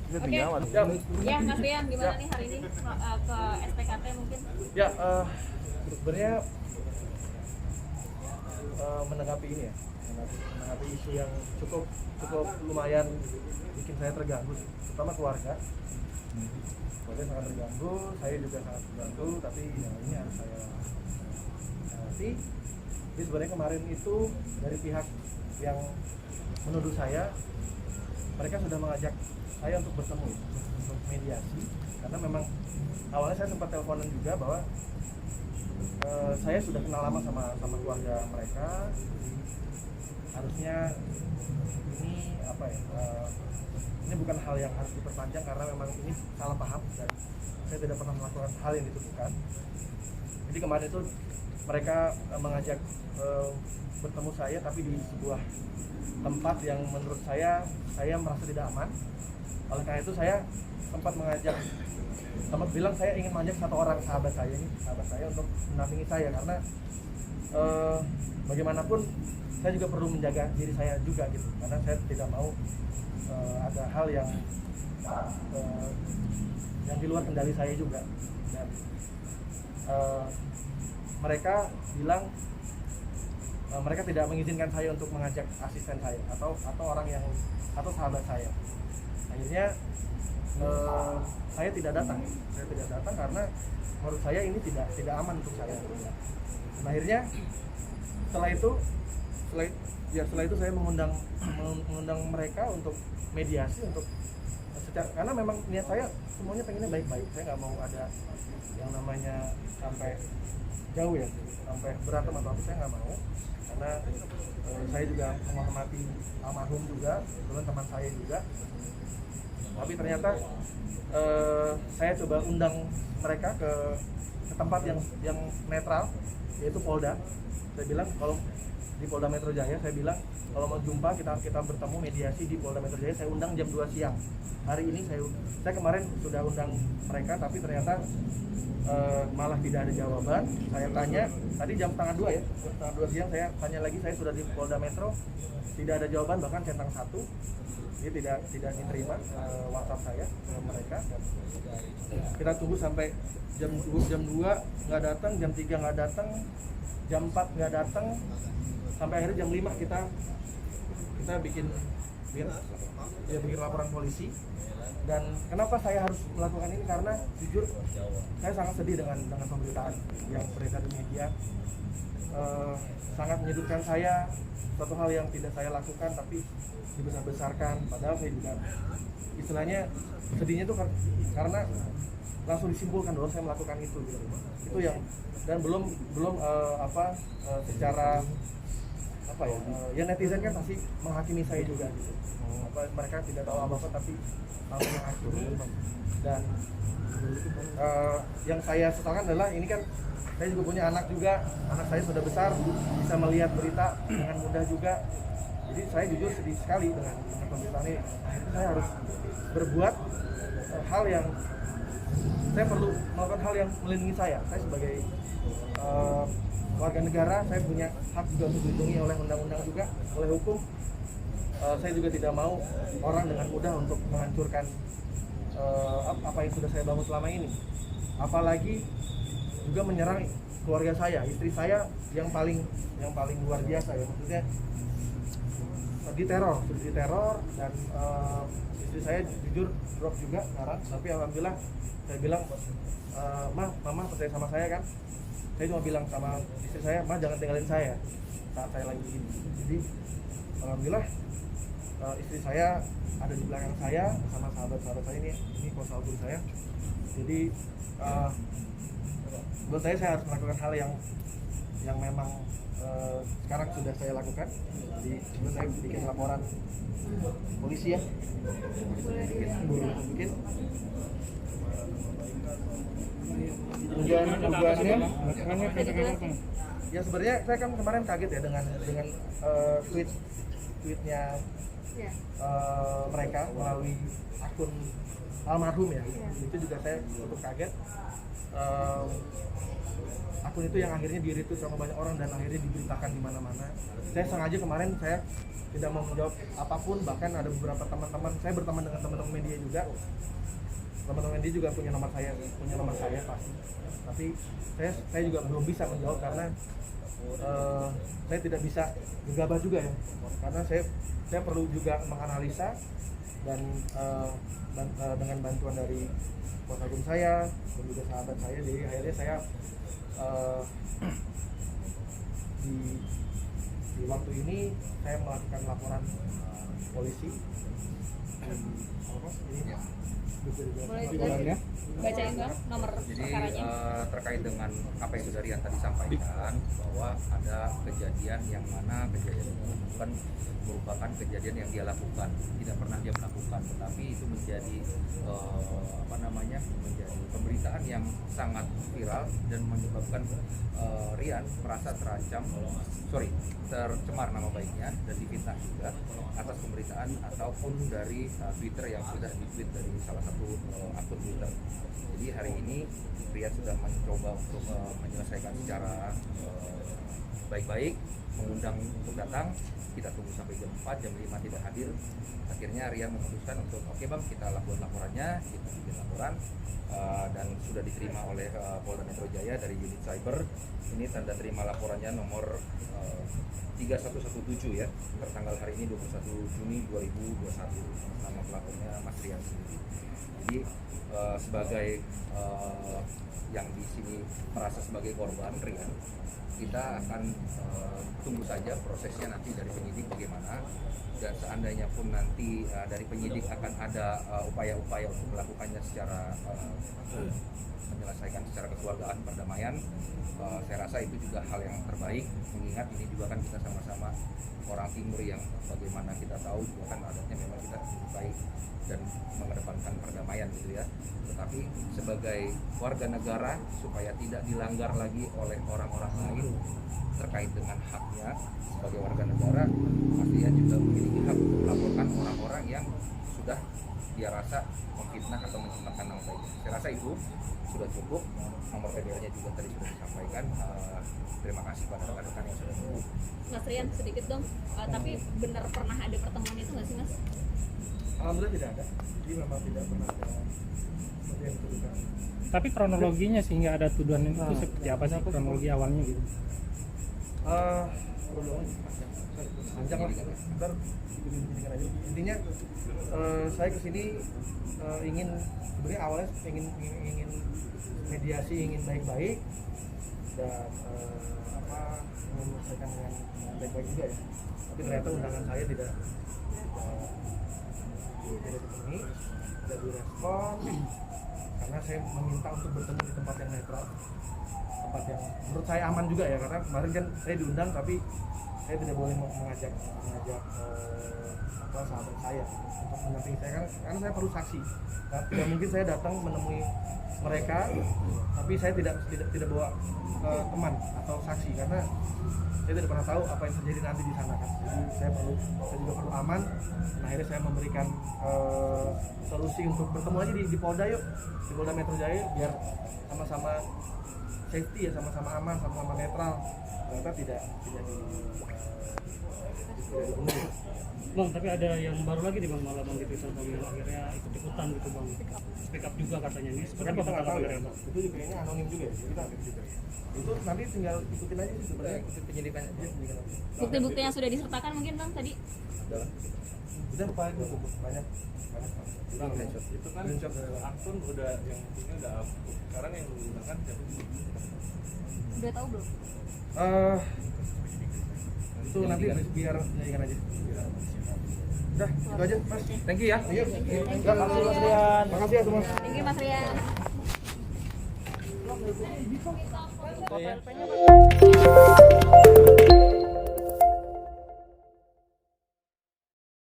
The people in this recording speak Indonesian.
Oke, ya Mas Rian, gimana nih hari ini ke SPKT mungkin? Ya, sebenarnya menanggapi ini ya, menanggapi isu yang cukup lumayan bikin saya terganggu, terutama keluarga. Keluarga sangat terganggu, saya juga sangat terganggu, tapi ya ini harus saya hati. Jadi sebenarnya kemarin itu dari pihak yang menuduh saya, mereka sudah mengajak saya untuk bertemu, untuk mediasi, karena memang awalnya saya sempat teleponan juga bahwa saya sudah kenal lama sama keluarga mereka. Harusnya ini apa ya? Ini bukan hal yang harus diperpanjang karena memang ini salah paham dan saya tidak pernah melakukan hal yang dituduhkan. Jadi kemarin itu mereka mengajak bertemu saya, tapi di sebuah tempat yang menurut saya merasa tidak aman. Oleh karena itu saya sempat bilang saya ingin mengajak satu orang sahabat saya untuk mendampingi saya, karena bagaimanapun saya juga perlu menjaga diri saya juga gitu, karena saya tidak mau ada hal yang di luar kendali saya juga. Dan mereka bilang mereka tidak mengizinkan saya untuk mengajak asisten saya atau sahabat saya. Akhirnya saya tidak datang karena menurut saya ini tidak aman untuk saya. Dan akhirnya setelah itu saya mengundang mereka untuk mediasi, karena memang niat saya semuanya pengennya baik-baik. Saya nggak mau ada yang namanya sampai jauh ya, sampai berantem atau apa, saya nggak mau, karena saya juga menghormati almarhum juga, kebetulan teman saya juga. Tapi ternyata saya coba undang mereka ke tempat yang netral, yaitu Polda. Saya bilang kalau di Polda Metro Jaya, saya bilang kalau mau jumpa kita bertemu mediasi di Polda Metro Jaya, saya undang jam 2 siang. Hari ini saya kemarin sudah undang mereka, tapi ternyata malah tidak ada jawaban. Saya tanya tadi jam setengah 2 ya, setengah 2 siang saya tanya lagi, saya sudah di Polda Metro, tidak ada jawaban, bahkan centang 1. Dia tidak diterima WhatsApp saya ke mereka. Dan kita tunggu sampai jam 2 nggak datang, jam 3 nggak datang, jam 4 nggak datang, sampai akhirnya jam 5 kita bikin laporan polisi. Dan kenapa saya harus melakukan ini? Karena jujur saya sangat sedih dengan pemberitaan yang beredar di media. Sangat menyudutkan saya, suatu hal yang tidak saya lakukan tapi dibesar-besarkan, padahal saya juga istilahnya sedihnya itu karena langsung disimpulkan bahwa saya melakukan itu gitu. Itu yang, dan belum secara apa ya netizen kan pasti menghakimi saya juga gitu. Mereka tidak tahu apa-apa tapi langsung menghakimi. Dan yang saya sesalkan adalah ini kan saya juga punya anak juga, anak saya sudah besar, bisa melihat berita dengan mudah juga. Jadi saya jujur sedih sekali dengan pemberitaan ini. Akhirnya saya harus berbuat hal yang saya perlu melakukan, hal yang melindungi saya. Saya sebagai warga negara, saya punya hak juga untuk dilindungi oleh undang-undang juga, oleh hukum. Saya juga tidak mau orang dengan mudah untuk menghancurkan apa yang sudah saya bangun selama ini. Apalagi juga menyerang keluarga saya, istri saya yang paling luar biasa ya, maksudnya diteror dan istri saya jujur drop juga sekarang. Tapi alhamdulillah saya bilang, mama percaya sama saya kan. Saya cuma bilang sama istri saya, jangan tinggalin saya saat saya lagi gini. Jadi alhamdulillah istri saya ada di belakang saya sama sahabat-sahabat saya, ini kuasa hukum saya. Jadi buat saya harus melakukan hal yang memang sekarang sudah saya lakukan. Jadi sebelum saya bikin laporan polisi ya, mungkin tujuannya ya sebenarnya saya kan kemarin kaget ya dengan tweetnya mereka melalui akun almarhum ya. Itu juga saya cukup kaget. Akun itu yang akhirnya di-retweet sama banyak orang dan akhirnya diberitakan di mana-mana. Saya sengaja kemarin saya tidak mau menjawab apapun, bahkan ada beberapa teman-teman, saya berteman dengan teman-teman media juga. Teman-teman media juga punya nomor saya pasti. Tapi saya juga belum bisa menjawab karena saya tidak bisa gegabah juga ya. Karena saya perlu juga menganalisa dan dengan bantuan dari kuasa hukum saya dan juga sahabat saya, jadi akhirnya saya di waktu ini saya melakukan laporan polisi. Boleh bacain Bang nomor Jadi perkaranya. terkait dengan apa yang sudah Rian tadi sampaikan, bahwa ada kejadian yang mana kejadian itu bukan merupakan kejadian yang dia lakukan, tidak pernah dia melakukan, tetapi itu menjadi menjadi pemberitaan yang sangat viral dan menyebabkan Rian merasa tercemar nama baiknya dan difitnah juga atas pemberitaan ataupun dari Twitter yang sudah di-tweet dari salah satu akun Twitter. Jadi hari ini Rian sudah mencoba untuk menyelesaikan secara baik-baik, mengundang untuk datang. Kita tunggu sampai jam 4, jam 5 tidak hadir. Akhirnya Rian memutuskan untuk oke bang, kita lakukan laporannya, kita bikin laporan dan sudah diterima oleh Polda Metro Jaya dari unit cyber. Ini tanda terima laporannya nomor 3117 ya, tertanggal hari ini 21 Juni 2021. Nama pelapornya Mas Rian sendiri. Jadi sebagai yang di sini merasa sebagai korban Rian, kita akan tunggu saja prosesnya nanti dari penyidik bagaimana, dan seandainya pun nanti dari penyidik akan ada upaya-upaya untuk melakukannya secara menyelesaikan secara kekeluargaan perdamaian, saya rasa itu juga hal yang terbaik, mengingat ini juga kan kita sama-sama orang timur yang bagaimana kita tahu juga kan adatnya memang kita baik dan mengedepankan perdamaian gitu ya. Tetapi sebagai warga negara supaya tidak dilanggar lagi oleh orang-orang lain terkait dengan haknya sebagai warga negara, pastinya juga memiliki hak untuk melaporkan orang-orang yang sudah dia rasa memfitnah atau mencemarkan nama baiknya. Saya rasa itu sudah cukup. Nomor PDL-nya juga tadi sudah disampaikan. Terima kasih pada rekan-rekan yang sudah menunggu. Mas Rian sedikit dong, tapi benar pernah ada pertemuan itu nggak sih Mas? Alhamdulillah tidak ada. Jadi memang tidak pernah ada seperti yang dituduhkan. Tapi kronologinya sehingga ada tuduhan itu seperti apa sih kronologi awalnya gitu? Panjang lah, ntar dibandingkan aja. Intinya saya kesini ingin, sebenarnya awalnya ingin mediasi, ingin baik-baik dan menyelesaikan dengan baik-baik juga ya. Tapi ternyata undangan saya tidak dipenuhi, tidak direspon, karena saya meminta untuk bertemu di tempat yang netral, tempat yang menurut saya aman juga ya, karena kemarin kan saya diundang tapi saya tidak boleh mengajak sahabat saya untuk mendampingi saya, karena saya perlu saksi. Nah, tidak mungkin saya datang menemui mereka tapi saya tidak bawa teman atau saksi, karena saya tidak pernah tahu apa yang terjadi nanti di sana kan. Jadi saya juga perlu aman. Nah, akhirnya saya memberikan solusi untuk bertemu aja di Polda yuk, di Polda Metro Jaya, biar sama-sama safety ya, sama-sama aman, sama-sama netral. Ternyata tidak dipenuhi. Bang, tapi ada yang baru lagi nih bang, malah bang di Twitter bang yang akhirnya ikut-ikutan gitu bang, speak up juga katanya ini. Sebenarnya kita nggak tahu ya, itu juga kayaknya anonim juga ya. Itu nanti tinggal ikutin aja sih sebenarnya, ikutin penyidikan aja. Bukti-bukti yang sudah disertakan mungkin Bang tadi? Udah paling banyak. Bang, itu kan akun udah yang punya udah hapus. Sekarang yang menggunakan siapa? Udah tahu belum? Itu nanti biar penyidikan aja. Udah, itu aja Mas. Thank you ya. Iya. Makasih Mas Rian. Makasih ya semua. Thank you Mas Rian. Oh, iya.